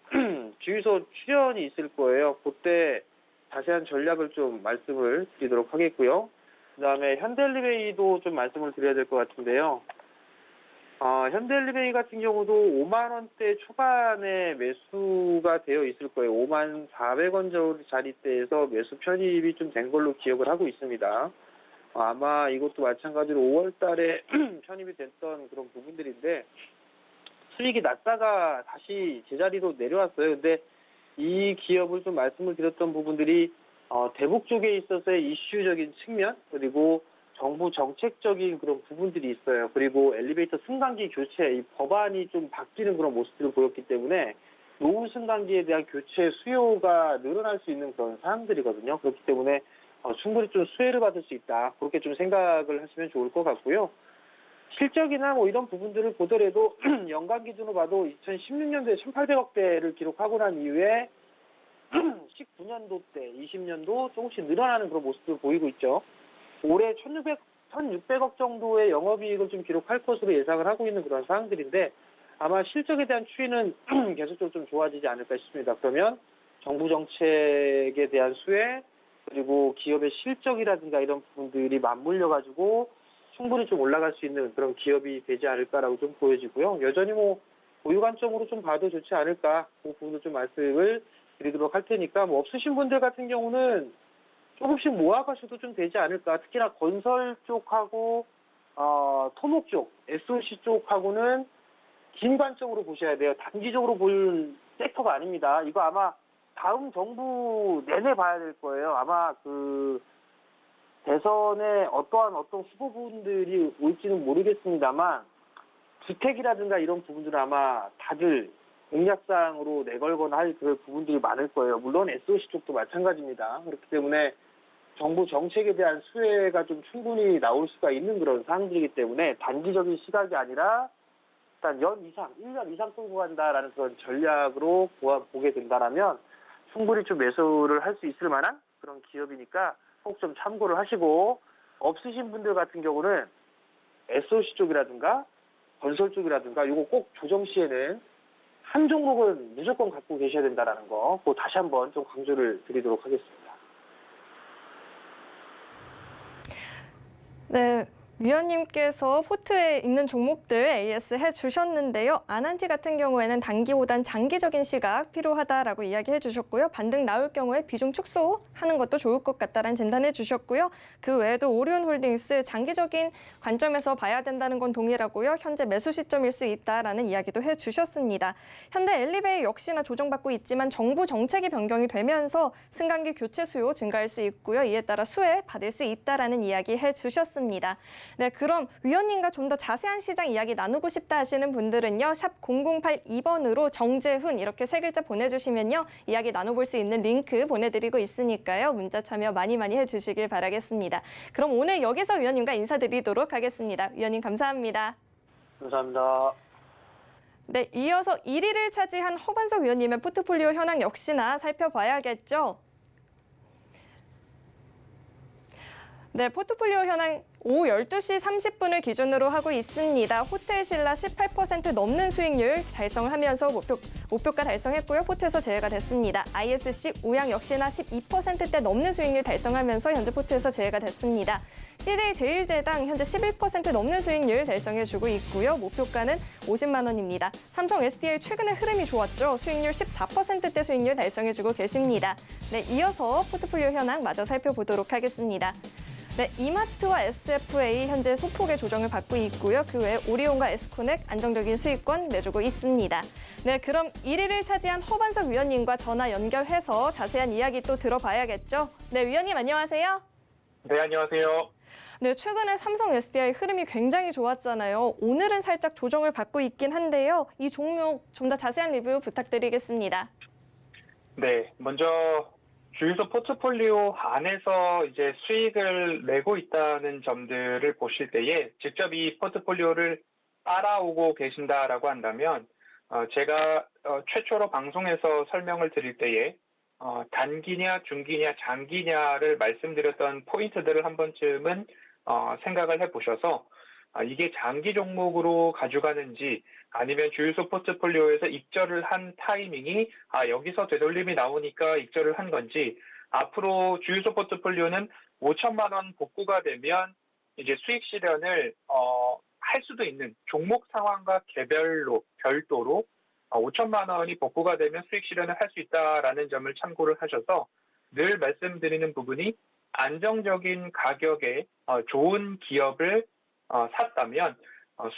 주유소 출연이 있을 거예요. 그때 자세한 전략을 좀 말씀을 드리도록 하겠고요. 그다음에 현대일리베이도 좀 말씀을 드려야 될 것 같은데요. 현대일리베이 같은 경우도 5만원대 초반에 매수가 되어 있을 거예요. 54,000원 자리대에서 매수 편입이 좀 된 걸로 기억을 하고 있습니다. 아마 이것도 마찬가지로 5월 달에 편입이 됐던 그런 부분들인데, 수익이 났다가 다시 제자리로 내려왔어요. 근데 이 기업을 좀 말씀을 드렸던 부분들이 대북 쪽에 있어서의 이슈적인 측면, 그리고 정부 정책적인 그런 부분들이 있어요. 그리고 엘리베이터 승강기 교체, 이 법안이 좀 바뀌는 그런 모습들을 보였기 때문에 노후 승강기에 대한 교체 수요가 늘어날 수 있는 그런 사항들이거든요. 그렇기 때문에 충분히 좀 수혜를 받을 수 있다, 그렇게 좀 생각을 하시면 좋을 것 같고요. 실적이나 뭐 이런 부분들을 보더라도 연간 기준으로 봐도 2016년도에 1,800억대를 기록하고 난 이후에 19년도 때, 20년도 조금씩 늘어나는 그런 모습을 보이고 있죠. 올해 1,600억 정도의 영업이익을 좀 기록할 것으로 예상을 하고 있는 그런 상황들인데, 아마 실적에 대한 추이는 계속적으로 좀 좋아지지 않을까 싶습니다. 그러면 정부 정책에 대한 수혜, 그리고 기업의 실적이라든가 이런 부분들이 맞물려가지고 충분히 좀 올라갈 수 있는 그런 기업이 되지 않을까라고 좀 보여지고요. 여전히 뭐 고유 관점으로 좀 봐도 좋지 않을까, 그 부분도 좀 말씀을 드리도록 할 테니까, 뭐 없으신 분들 같은 경우는 조금씩 모아가셔도 좀 되지 않을까. 특히나 건설 쪽하고 토목 쪽, SOC 쪽하고는 긴 관점으로 보셔야 돼요. 단기적으로 볼 섹터가 아닙니다. 이거 아마 다음 정부 내내 봐야 될 거예요. 아마 그 대선에 어떤 후보분들이 올지는 모르겠습니다만, 주택이라든가 이런 부분들은 아마 다들 공약사항으로 내걸거나 할 그 부분들이 많을 거예요. 물론 SOC 쪽도 마찬가지입니다. 그렇기 때문에 정부 정책에 대한 수혜가 좀 충분히 나올 수가 있는 그런 사항들이기 때문에 단기적인 시각이 아니라 일단 1년 이상 끌고 간다라는 그런 전략으로 보게 된다라면 충분히 좀 매수를 할 수 있을 만한 그런 기업이니까 꼭 좀 참고를 하시고, 없으신 분들 같은 경우는 SOC 쪽이라든가 건설 쪽이라든가 이거 꼭 조정 시에는 한 종목은 무조건 갖고 계셔야 된다라는 거, 그거 다시 한번 좀 강조를 드리도록 하겠습니다. 네, 위원님께서 포트에 있는 종목들 AS 해주셨는데요. 아난티 같은 경우에는 단기보단 장기적인 시각 필요하다라고 이야기해 주셨고요. 반등 나올 경우에 비중 축소하는 것도 좋을 것 같다라는 진단해 주셨고요. 그 외에도 오리온홀딩스 장기적인 관점에서 봐야 된다는 건 동일하고요. 현재 매수 시점일 수 있다라는 이야기도 해 주셨습니다. 현대 엘리베이 역시나 조정받고 있지만 정부 정책이 변경이 되면서 승강기 교체 수요 증가할 수 있고요. 이에 따라 수혜 받을 수 있다라는 이야기 해 주셨습니다. 네, 그럼 위원님과 좀 더 자세한 시장 이야기 나누고 싶다 하시는 분들은요. 샵 0082번으로 정재훈 이렇게 세 글자 보내주시면요. 이야기 나눠볼 수 있는 링크 보내드리고 있으니까요. 문자 참여 많이 해주시길 바라겠습니다. 그럼 오늘 여기서 위원님과 인사드리도록 하겠습니다. 위원님 감사합니다. 감사합니다. 네, 이어서 1위를 차지한 허관석 위원님의 포트폴리오 현황 역시나 살펴봐야겠죠. 네, 포트폴리오 현황 오후 12시 30분을 기준으로 하고 있습니다. 호텔신라 18% 넘는 수익률 달성을 하면서 목표가 달성했고요. 포트에서 제외가 됐습니다. ISC 우양 역시나 12%대 넘는 수익률 달성하면서 현재 포트에서 제외가 됐습니다. CJ제일제당 현재 11% 넘는 수익률 달성해주고 있고요. 목표가는 50만 원입니다. 삼성 SDI 최근에 흐름이 좋았죠. 수익률 14%대 수익률 달성해주고 계십니다. 네, 이어서 포트폴리오 현황 마저 살펴보도록 하겠습니다. 네, 이마트와 SFA 현재 소폭의 조정을 받고 있고요. 그 외에 오리온과 에스코넥 안정적인 수익권 내주고 있습니다. 네, 그럼 1위를 차지한 허반석 위원님과 전화 연결해서 자세한 이야기 또 들어봐야겠죠. 네, 위원님 안녕하세요. 네, 안녕하세요. 네, 최근에 삼성 SDI 흐름이 굉장히 좋았잖아요. 오늘은 살짝 조정을 받고 있긴 한데요. 이 종목 좀 더 자세한 리뷰 부탁드리겠습니다. 네, 먼저 주유소 포트폴리오 안에서 이제 수익을 내고 있다는 점들을 보실 때에 직접 이 포트폴리오를 따라오고 계신다라고 한다면 제가 최초로 방송에서 설명을 드릴 때에 단기냐, 중기냐, 장기냐를 말씀드렸던 포인트들을 한 번쯤은 생각을 해보셔서 이게 장기 종목으로 가져가는지 아니면 주유소 포트폴리오에서 익절을 한 타이밍이 여기서 되돌림이 나오니까 익절을 한 건지, 앞으로 주유소 포트폴리오는 5천만 원 복구가 되면 이제 수익 실현을 할 수도 있는 종목 상황과 별도로 5천만 원이 복구가 되면 수익 실현을 할 수 있다라는 점을 참고를 하셔서 늘 말씀드리는 부분이 안정적인 가격에 좋은 기업을 샀다면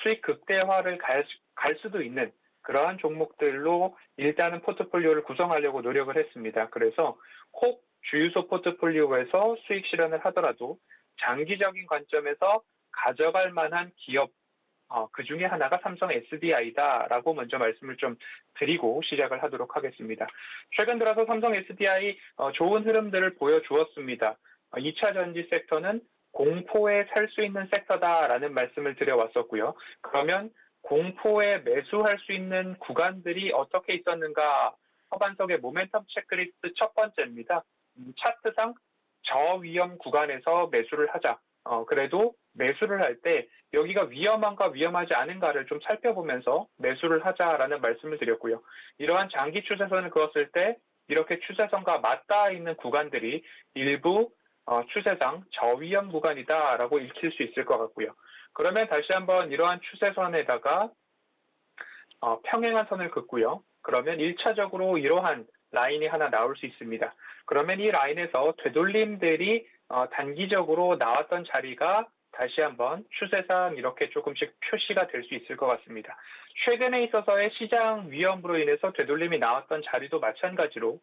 수익 극대화를 갈 수도 있는 그러한 종목들로 일단은 포트폴리오를 구성하려고 노력을 했습니다. 그래서 혹 주유소 포트폴리오에서 수익 실현을 하더라도 장기적인 관점에서 가져갈 만한 기업, 그 중에 하나가 삼성 SDI다라고 먼저 말씀을 좀 드리고 시작을 하도록 하겠습니다. 최근 들어서 삼성 SDI 좋은 흐름들을 보여주었습니다. 2차 전지 섹터는 공포에 살 수 있는 섹터다라는 말씀을 드려왔었고요. 그러면 공포에 매수할 수 있는 구간들이 어떻게 있었는가? 허반석의 모멘텀 체크리스트 첫 번째입니다. 차트상 저위험 구간에서 매수를 하자. 그래도 매수를 할 때 여기가 위험한가 위험하지 않은가를 좀 살펴보면서 매수를 하자라는 말씀을 드렸고요. 이러한 장기 추세선을 그었을 때 이렇게 추세선과 맞닿아 있는 구간들이 일부 추세상 저위험 구간이다라고 읽힐 수 있을 것 같고요. 그러면 다시 한번 이러한 추세선에다가 평행한 선을 긋고요. 그러면 1차적으로 이러한 라인이 하나 나올 수 있습니다. 그러면 이 라인에서 되돌림들이 단기적으로 나왔던 자리가 다시 한번 추세상 이렇게 조금씩 표시가 될 수 있을 것 같습니다. 최근에 있어서의 시장 위험으로 인해서 되돌림이 나왔던 자리도 마찬가지로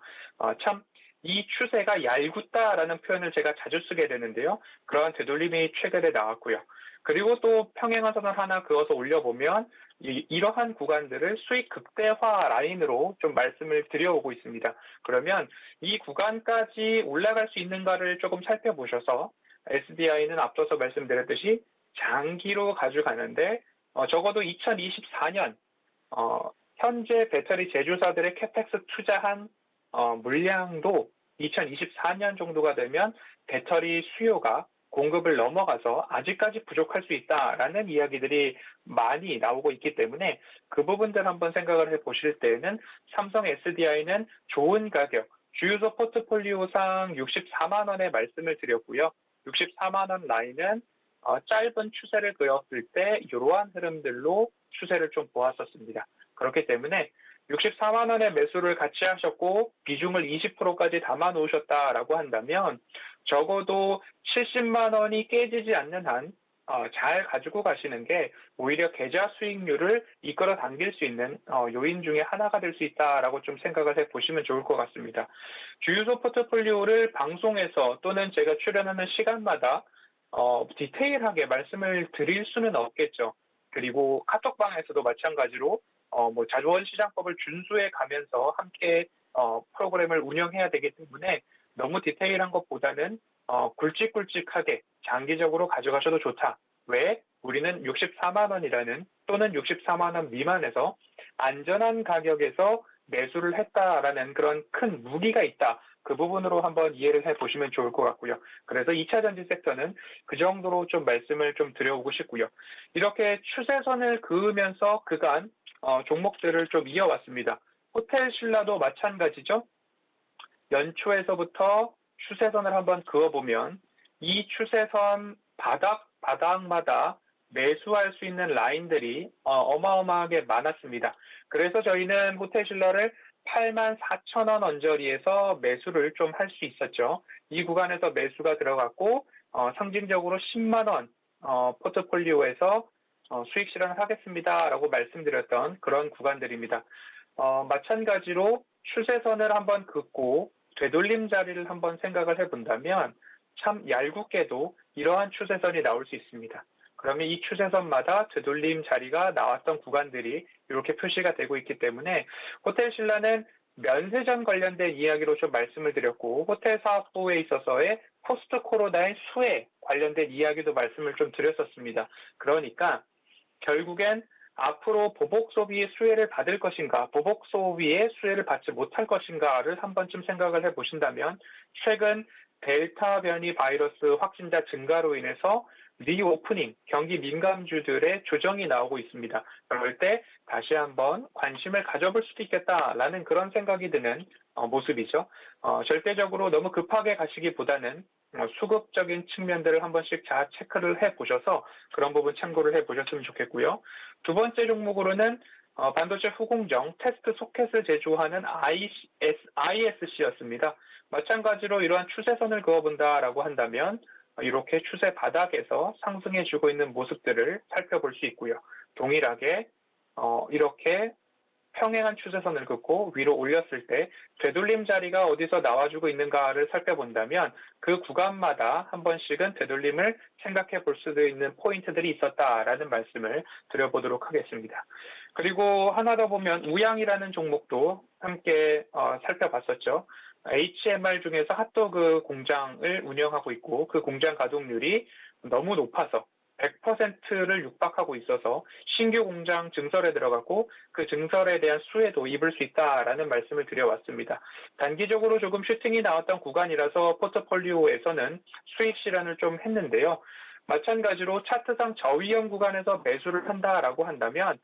참 이 추세가 얄궂다라는 표현을 제가 자주 쓰게 되는데요. 그러한 되돌림이 최근에 나왔고요. 그리고 또 평행한 선을 하나 그어서 올려보면 이러한 구간들을 수익 극대화 라인으로 좀 말씀을 드려오고 있습니다. 그러면 이 구간까지 올라갈 수 있는가를 조금 살펴보셔서 SDI는 앞서서 말씀드렸듯이 장기로 가져가는데 적어도 2024년 현재 배터리 제조사들의 캐펙스 투자한 물량도 2024년 정도가 되면 배터리 수요가 공급을 넘어가서 아직까지 부족할 수 있다라는 이야기들이 많이 나오고 있기 때문에 그 부분들 한번 생각을 해보실 때에는 삼성 SDI는 좋은 가격, 주유소 포트폴리오상 64만 원에 말씀을 드렸고요. 64만 원 라인은 짧은 추세를 그었을 때 이러한 흐름들로 추세를 좀 보았었습니다. 그렇기 때문에 64만 원의 매수를 같이 하셨고 비중을 20%까지 담아 놓으셨다라고 한다면 적어도 70만 원이 깨지지 않는 한 잘 가지고 가시는 게 오히려 계좌 수익률을 이끌어 당길 수 있는 요인 중에 하나가 될 수 있다라고 좀 생각을 해보시면 좋을 것 같습니다. 주유소 포트폴리오를 방송에서 또는 제가 출연하는 시간마다 디테일하게 말씀을 드릴 수는 없겠죠. 그리고 카톡방에서도 마찬가지로 자본시장법을 준수해 가면서 함께 프로그램을 운영해야 되기 때문에 너무 디테일한 것보다는 굵직굵직하게 장기적으로 가져가셔도 좋다. 왜? 우리는 64만 원이라는 또는 64만 원 미만에서 안전한 가격에서 매수를 했다라는 그런 큰 무기가 있다. 그 부분으로 한번 이해를 해보시면 좋을 것 같고요. 그래서 2차 전지 섹터는 그 정도로 좀 말씀을 좀 드려오고 싶고요. 이렇게 추세선을 그으면서 그간 종목들을 좀 이어왔습니다. 호텔 신라도 마찬가지죠. 연초에서부터 추세선을 한번 그어보면 이 추세선 바닥마다 매수할 수 있는 라인들이 어마어마하게 많았습니다. 그래서 저희는 호텔 신라를 84,000원 언저리에서 매수를 좀 할 수 있었죠. 이 구간에서 매수가 들어갔고 상징적으로 10만 원 포트폴리오에서 수익 실현을 하겠습니다라고 말씀드렸던 그런 구간들입니다. 마찬가지로 추세선을 한번 긋고 되돌림 자리를 한번 생각을 해본다면 참 얄궂게도 이러한 추세선이 나올 수 있습니다. 그러면 이 추세선마다 되돌림 자리가 나왔던 구간들이 이렇게 표시가 되고 있기 때문에 호텔 신라는 면세점 관련된 이야기로 좀 말씀을 드렸고 호텔 사업부에 있어서의 포스트 코로나의 수혜 관련된 이야기도 말씀을 좀 드렸었습니다. 그러니까 결국엔 앞으로 보복 소비의 수혜를 받을 것인가, 보복 소비의 수혜를 받지 못할 것인가를 한 번쯤 생각을 해보신다면 최근 델타 변이 바이러스 확진자 증가로 인해서 리오프닝, 경기 민감주들의 조정이 나오고 있습니다. 그럴 때 다시 한번 관심을 가져볼 수도 있겠다라는 그런 생각이 드는 모습이죠. 절대적으로 너무 급하게 가시기보다는 수급적인 측면들을 한 번씩 잘 체크를 해보셔서 그런 부분 참고를 해보셨으면 좋겠고요. 두 번째 종목으로는 반도체 후공정 테스트 소켓을 제조하는 ISC였습니다. 마찬가지로 이러한 추세선을 그어본다라고 한다면 이렇게 추세 바닥에서 상승해주고 있는 모습들을 살펴볼 수 있고요. 동일하게 이렇게 평행한 추세선을 긋고 위로 올렸을 때 되돌림 자리가 어디서 나와주고 있는가를 살펴본다면 그 구간마다 한 번씩은 되돌림을 생각해 볼 수도 있는 포인트들이 있었다라는 말씀을 드려보도록 하겠습니다. 그리고 하나 더 보면 우양이라는 종목도 함께 살펴봤었죠. HMR 중에서 핫도그 공장을 운영하고 있고 그 공장 가동률이 너무 높아서 100%를 육박하고 있어서 신규 공장 증설에 들어갔고 그 증설에 대한 수혜도 입을 수 있다라는 말씀을 드려왔습니다. 단기적으로 조금 슈팅이 나왔던 구간이라서 포트폴리오에서는 수익 실현을 좀 했는데요. 마찬가지로 차트상 저위험 구간에서 매수를 한다라고 한다면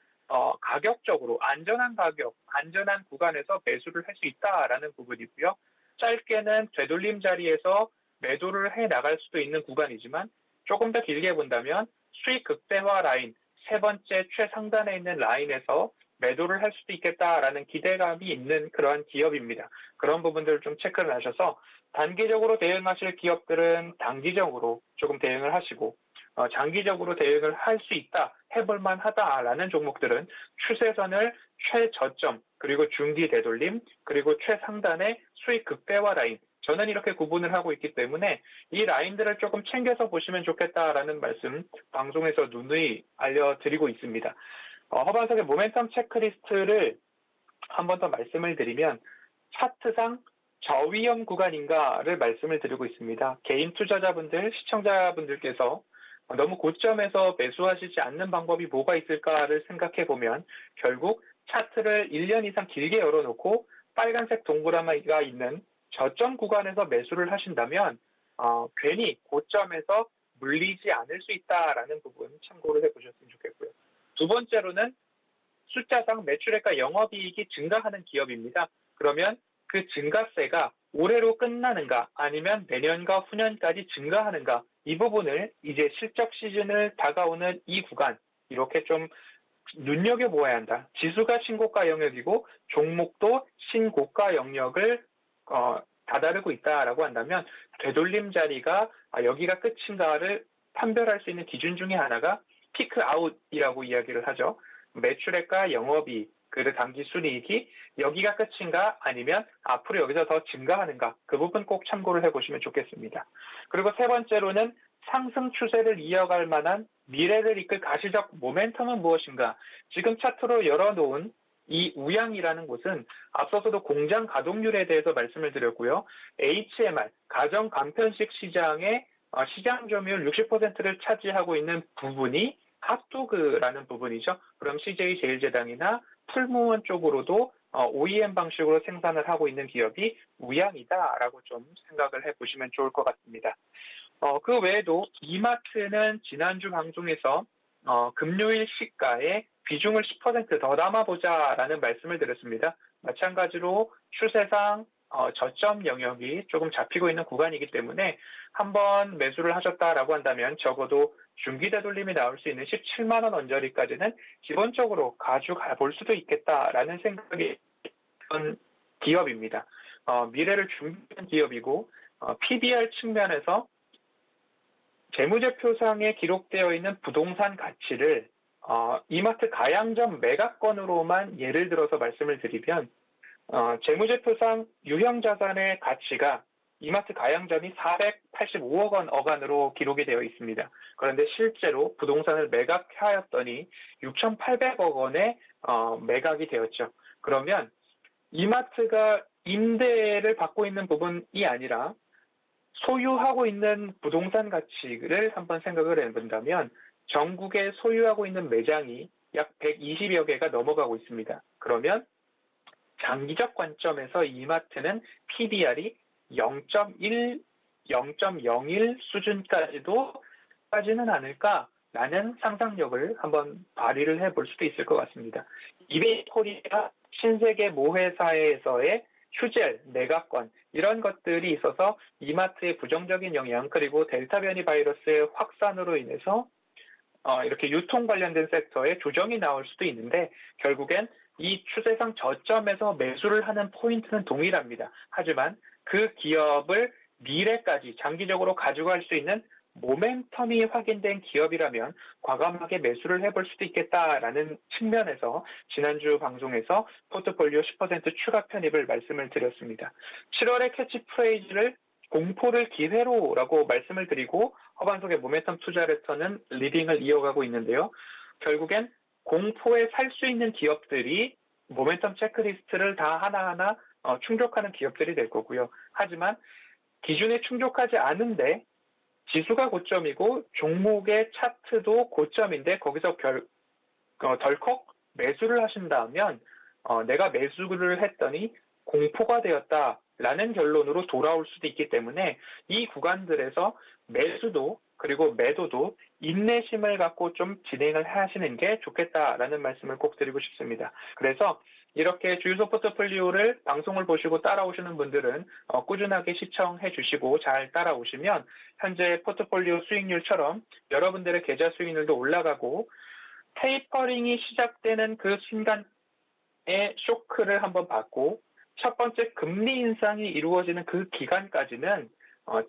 가격적으로 안전한 가격, 안전한 구간에서 매수를 할 수 있다라는 부분이고요. 짧게는 되돌림 자리에서 매도를 해 나갈 수도 있는 구간이지만 조금 더 길게 본다면 수익 극대화 라인, 세 번째 최상단에 있는 라인에서 매도를 할 수도 있겠다라는 기대감이 있는 그러한 기업입니다. 그런 부분들을 좀 체크를 하셔서 단기적으로 대응하실 기업들은 단기적으로 조금 대응을 하시고 장기적으로 대응을 할 수 있다, 해볼 만하다라는 종목들은 추세선을 최저점, 그리고 중기 되돌림, 그리고 최상단의 수익 극대화 라인, 저는 이렇게 구분을 하고 있기 때문에 이 라인들을 조금 챙겨서 보시면 좋겠다라는 말씀 방송에서 누누이 알려드리고 있습니다. 허반석의 모멘텀 체크리스트를 한 번 더 말씀을 드리면 차트상 저위험 구간인가를 말씀을 드리고 있습니다. 개인 투자자분들, 시청자분들께서 너무 고점에서 매수하시지 않는 방법이 뭐가 있을까를 생각해 보면 결국 차트를 1년 이상 길게 열어놓고 빨간색 동그라미가 있는 저점 구간에서 매수를 하신다면 괜히 고점에서 물리지 않을 수 있다라는 부분 참고를 해보셨으면 좋겠고요. 두 번째로는 숫자상 매출액과 영업이익이 증가하는 기업입니다. 그러면 그 증가세가 올해로 끝나는가 아니면 내년과 후년까지 증가하는가, 이 부분을 이제 실적 시즌을 다가오는 이 구간 이렇게 좀 눈여겨보아야 한다. 지수가 신고가 영역이고 종목도 신고가 영역을 다다르고 있다라고 한다면 되돌림 자리가 여기가 끝인가를 판별할 수 있는 기준 중에 하나가 피크 아웃이라고 이야기를 하죠. 매출액과 영업이익, 그리고 당기 순이익이 여기가 끝인가 아니면 앞으로 여기서 더 증가하는가, 그 부분 꼭 참고를 해보시면 좋겠습니다. 그리고 세 번째로는 상승 추세를 이어갈 만한 미래를 이끌 가시적 모멘텀은 무엇인가. 지금 차트로 열어놓은 이 우양이라는 곳은 앞서서도 공장 가동률에 대해서 말씀을 드렸고요. HMR, 가정 간편식 시장의 시장 점유율 60%를 차지하고 있는 부분이 핫도그라는 부분이죠. 그럼 CJ 제일제당이나 풀무원 쪽으로도 OEM 방식으로 생산을 하고 있는 기업이 우양이다라고 좀 생각을 해보시면 좋을 것 같습니다. 그 외에도 이마트는 지난주 방송에서 금요일 시가에 비중을 10% 더 담아보자라는 말씀을 드렸습니다. 마찬가지로 추세상 저점 영역이 조금 잡히고 있는 구간이기 때문에 한번 매수를 하셨다라고 한다면 적어도 중기 되돌림이 나올 수 있는 17만 원 언저리까지는 기본적으로 가져가 볼 수도 있겠다라는 생각이 드는 기업입니다. 미래를 준비한 기업이고 PBR 측면에서 재무제표상에 기록되어 있는 부동산 가치를 이마트 가양점 매각건으로만 예를 들어서 말씀을 드리면 재무제표상 유형자산의 가치가 이마트 가양점이 485억 원 어간으로 기록이 되어 있습니다. 그런데 실제로 부동산을 매각하였더니 6,800억 원에 매각이 되었죠. 그러면 이마트가 임대를 받고 있는 부분이 아니라 소유하고 있는 부동산 가치를 한번 생각을 해본다면 전국에 소유하고 있는 매장이 약 120여 개가 넘어가고 있습니다. 그러면 장기적 관점에서 이마트는 PBR이 0.1, 0.01 수준까지도 빠지는 않을까라는 상상력을 한번 발휘를 해볼 수도 있을 것 같습니다. 이베이 코리아 신세계 모회사에서의 휴젤, 매각권 이런 것들이 있어서 이마트의 부정적인 영향, 그리고 델타 변이 바이러스의 확산으로 인해서 이렇게 유통 관련된 섹터에 조정이 나올 수도 있는데 결국엔 이 추세상 저점에서 매수를 하는 포인트는 동일합니다. 하지만 그 기업을 미래까지 장기적으로 가져갈 수 있는 모멘텀이 확인된 기업이라면 과감하게 매수를 해볼 수도 있겠다라는 측면에서 지난주 방송에서 포트폴리오 10% 추가 편입을 말씀을 드렸습니다. 7월의 캐치프레이즈를 공포를 기회로라고 말씀을 드리고 허반석의 모멘텀 투자 레터는 리딩을 이어가고 있는데요. 결국엔 공포에 살 수 있는 기업들이 모멘텀 체크리스트를 다 하나하나 충족하는 기업들이 될 거고요. 하지만 기준에 충족하지 않은데 지수가 고점이고 종목의 차트도 고점인데 거기서 덜컥 매수를 하신다면 내가 매수를 했더니 공포가 되었다라는 결론으로 돌아올 수도 있기 때문에 이 구간들에서 매수도 그리고 매도도 인내심을 갖고 좀 진행을 하시는 게 좋겠다라는 말씀을 꼭 드리고 싶습니다. 그래서 이렇게 주유소 포트폴리오를 방송을 보시고 따라오시는 분들은 꾸준하게 시청해 주시고 잘 따라오시면 현재 포트폴리오 수익률처럼 여러분들의 계좌 수익률도 올라가고 테이퍼링이 시작되는 그 순간 쇼크를 한번 받고 첫 번째 금리 인상이 이루어지는 그 기간까지는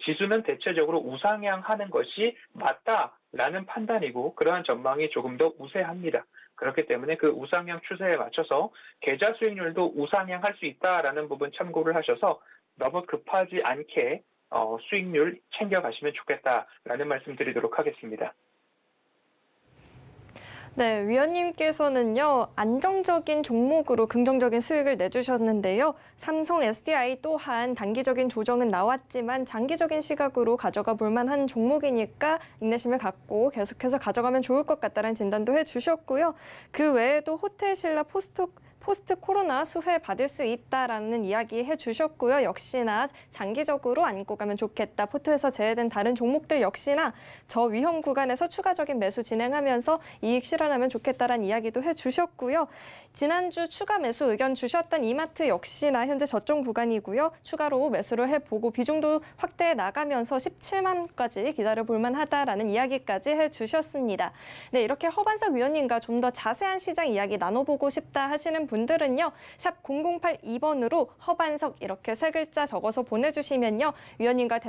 지수는 대체적으로 우상향하는 것이 맞다라는 판단이고 그러한 전망이 조금 더 우세합니다. 그렇기 때문에 그 우상향 추세에 맞춰서 계좌 수익률도 우상향할 수 있다라는 부분 참고를 하셔서 너무 급하지 않게 수익률 챙겨가시면 좋겠다라는 말씀 드리도록 하겠습니다. 네, 위원님께서는요, 안정적인 종목으로 긍정적인 수익을 내주셨는데요. 삼성 SDI 또한 단기적인 조정은 나왔지만 장기적인 시각으로 가져가 볼 만한 종목이니까 인내심을 갖고 계속해서 가져가면 좋을 것 같다는 진단도 해주셨고요. 그 외에도 호텔신라 포스트 코로나 수혜 받을 수 있다라는 이야기 해주셨고요. 역시나 장기적으로 안고 가면 좋겠다. 포트에서 제외된 다른 종목들 역시나 저위험 구간에서 추가적인 매수 진행하면서 이익 실현하면 좋겠다라는 이야기도 해주셨고요. 지난주 추가 매수 의견 주셨던 이마트 역시나 현재 저점 구간이고요. 추가로 매수를 해보고 비중도 확대해 나가면서 17만까지 기다려볼 만하다라는 이야기까지 해주셨습니다. 네, 이렇게 허반석 위원님과 좀 더 자세한 시장 이야기 나눠보고 싶다 하시는 분들은요. 샵 0082번으로 허반석 이렇게 세 글자 적어서 보내주시면요. 위원님과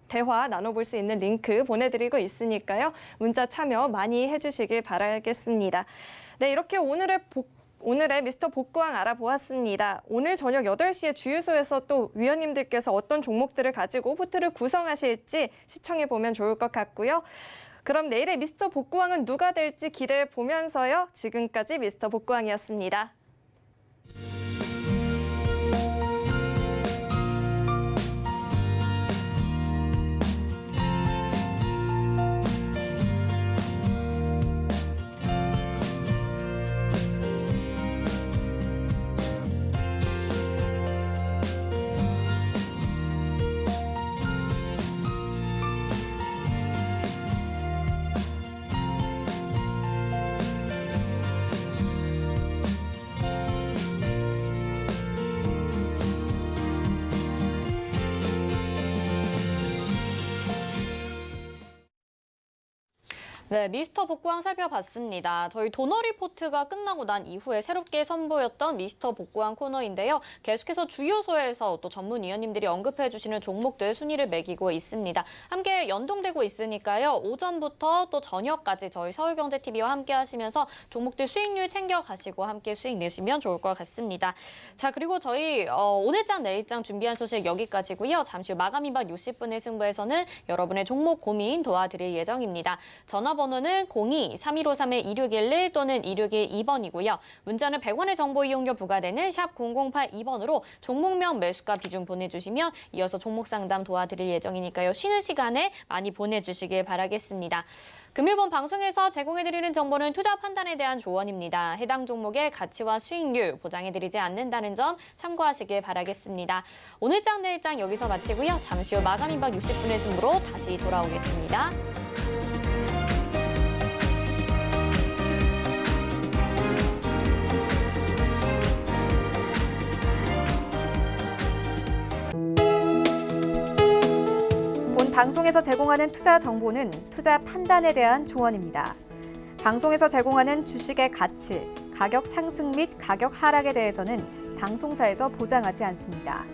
대화 나눠볼 수 있는 링크 보내드리고 있으니까요. 문자 참여 많이 해주시길 바라겠습니다. 네, 이렇게 오늘의 미스터 복구왕 알아보았습니다. 오늘 저녁 8시에 주유소에서 또 위원님들께서 어떤 종목들을 가지고 포트를 구성하실지 시청해보면 좋을 것 같고요. 그럼 내일의 미스터 복구왕은 누가 될지 기대해 보면서요. 지금까지 미스터 복구왕이었습니다. 네, 미스터 복구왕 살펴봤습니다. 저희 도너 리포트가 끝나고 난 이후에 새롭게 선보였던 미스터 복구왕 코너인데요. 계속해서 주요소에서 또 전문위원님들이 언급해 주시는 종목들 순위를 매기고 있습니다. 함께 연동되고 있으니까요. 오전부터 또 저녁까지 저희 서울경제TV와 함께 하시면서 종목들 수익률 챙겨가시고 함께 수익 내시면 좋을 것 같습니다. 자, 그리고 저희 오늘장 내일장 준비한 소식 여기까지고요. 잠시 후 마감이반 60분의 승부에서는 여러분의 종목 고민 도와드릴 예정입니다. 전화번호는 02-3153-2611 또는 2612번이고요. 문자는 100원의 정보 이용료 부과되는 샵 0082번으로 종목명 매수가 비중 보내주시면 이어서 종목 상담 도와드릴 예정이니까요. 쉬는 시간에 많이 보내주시길 바라겠습니다. 금일본 방송에서 제공해드리는 정보는 투자 판단에 대한 조언입니다. 해당 종목의 가치와 수익률 보장해드리지 않는다는 점 참고하시길 바라겠습니다. 오늘장 내일장 여기서 마치고요. 잠시 후 마감이반 60분의 승부로 다시 돌아오겠습니다. 방송에서 제공하는 투자 정보는 투자 판단에 대한 조언입니다. 방송에서 제공하는 주식의 가치, 가격 상승 및 가격 하락에 대해서는 방송사에서 보장하지 않습니다.